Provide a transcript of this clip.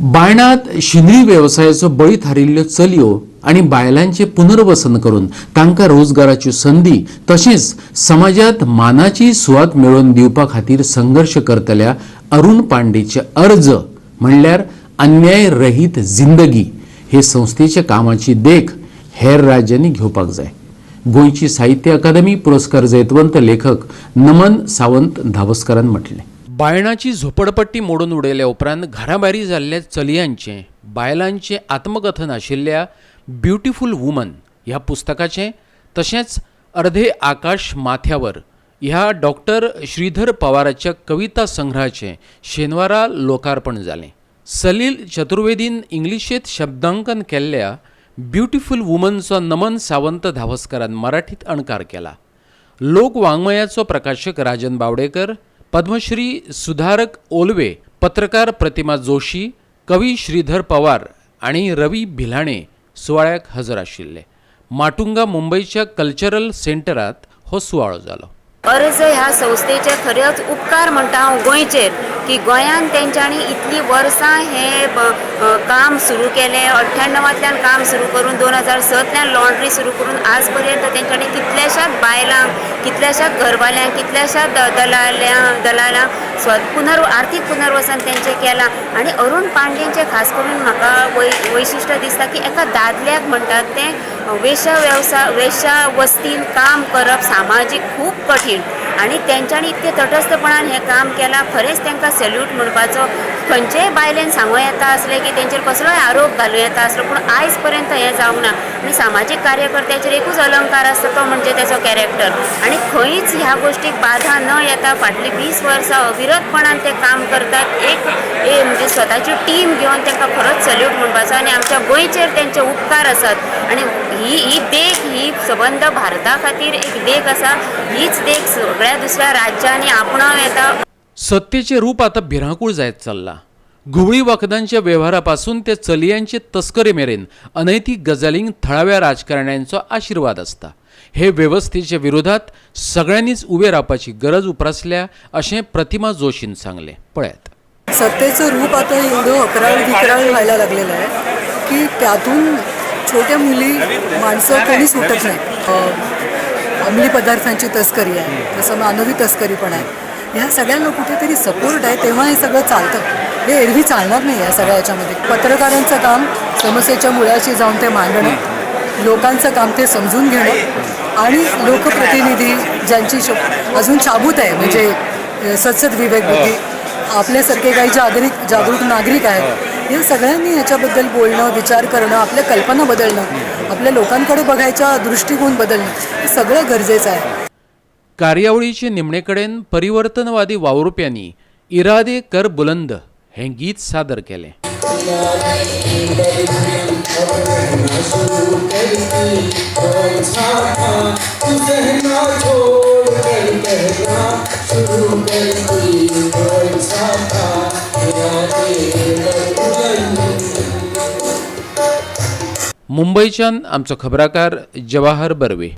बायणात शिंदरी व्यवसायाचो बळी थारिल्ल्यो चलयो आणि बायलांचे पुनर्वसन करून तांकां रोजगाराची संधी तशेंच समाजात मानाची सुवात मेळोवन दिवपा खातीर संघर्ष करतल्या अरुण पांडेचे अर्ज म्हणल्यार अन्याय रहित जिंदगी हे संस्थेच्या कामाची देख हेर राज्यांनी घेवपाक जाय। गोयची साहित्य अकादमी पुरस्कार जैतवंत लेखक नमन सावंत धावस्करान म्हटले। बायणाची झोपडपट्टी मोडून उडयल्या उपरांत घराबारी जाल्ल्या चलयांचे बायलांचे आत्मकथन आशिल्ल्या ब्युटिफूल वुमन ह्या पुस्तकाचे तशेंच अर्धे आकाश माथ्यावर ह्या डॉक्टर श्रीधर पवाराच्या कविता संग्रहाचे शेनवारा लोकार्पण जालें। सलील चतुर्वेदीन इंग्लिशेत शब्दांकन केल्ल्या ब्युटिफूल वुमनचो नमन सावंत धावस्करान मराठीत अणकार केला। लोक वाङ्मयाचो प्रकाशक राजन बावडेकर, पद्मश्री सुधारक ओलवे, पत्रकार प्रतिमा जोशी, कवी श्रीधर पवार आणि रवी भिलाणे सुवाळ्याक हजर आशिल्ले। माटुंगा मुंबईच्या कल्चरल सेंटरात हो सुवाळो जालो। अर्ज ह्या संस्थेचे खरेच उपकार म्हणटा हांव गोंयचेर की गोंयान तेंच्यांनी इतली वर्सां हे काम सुरू केलें। 98तल्यान काम सुरू करून 2007तल्यान लॉन्ड्री सुरू करून आज पर्यंत तेंच्यांनी कितल्याशाच बायलांक, कितल्याशाच घरवाल्यांक, कितल्याशाच दलालांक आर्थीक पुनर्वसन तेंचें केलां। आनी अरुण पांडेंचें खास करून म्हाका वैशिश्ट्य दिसता की एका दादल्याक म्हणटात तें वेश्यावस्तीन काम करप सामाजीक खूब कठीण आणि तेंच्यांनी इतके तटस्थपणान हें काम केलां। खरेंच तांकां सॅल्यूट म्हणपाचो। खंयचेय बायलेन सांगूं येता आसलें की तेंचेर कसलोय आरोप घालूं येता आसलो, पूण आयज पर्यंत हें जावंक ना। आनी सामाजीक कार्यकर्त्याचेर एकूच अलंकार आसता, तो म्हणजे तेचो कॅरेक्टर। आनी खंयच ह्या गोश्टीक बाधा न येता फाटलीं 20 वर्सां अविरतपणान ते काम करतात। एक म्हणजे स्वताची टीम घेवन तांकां खरोच सॅल्यूट म्हणपाचो आनी आमच्या गोंयचेर तेंचे उपकार आसात। आनी ही देख, ही सबंद भारता खातीर एक देख आसा। हीच देख सगळ्या दुसऱ्या राज्यांनी आपणाव येता। सत्तेचे रूप आता भिरांकूळ जायत चल्ला। घुवळी वखदांच्या व्यवहारापासून ते चलयांचे तस्करे मेरेन अनैतिक गजालींक थळाव्या राजकारण्यांचो आशीर्वाद असता। हे व्यवस्थेच्या विरोधात सगळ्यांनीच उबे रावपाची गरज उप्रासल्या अशें प्रतिमा जोशीन सांगले। पळयात। सत्तेचं रूप आता एवढं विकराळ व्हायला लागलेलं आहे की त्यातून छोट्या मुली माणसं कोणी सुटत नाही। अंमली पदार्थांची तस्करी आहे, तसं मानवी तस्करी पण आहे। ह्या सगळ्यांना कुठेतरी सपोर्ट आहे तेव्हा हे सगळं चालतं। हे एरवी चालणार नाही या सगळ्या याच्यामध्ये। पत्रकारांचं काम समस्येच्या मुळाशी जाऊन ते मांडणं, लोकांचं काम ते समजून घेणं आणि लोकप्रतिनिधी ज्यांची अजून शाबूत आहे म्हणजे सत्सद विवेक बुद्धी आपल्यासारखे काही जागरूक नागरिक आहेत, या सगळ्यांनी याच्याबद्दल बोलणं, विचार करणं, आपल्या कल्पना बदलणं, आपल्या लोकांकडे बघायचा दृष्टिकोन बदलणं हे सगळं गरजेचं आहे। कार्यावळीचे निमणेकडेन परिवर्तनवादी वावुरप्यांनी इरादे कर बुलंद हे गीत सादर केले। मुंबईच्यान आमचो खबराकार जवाहर बर्वे।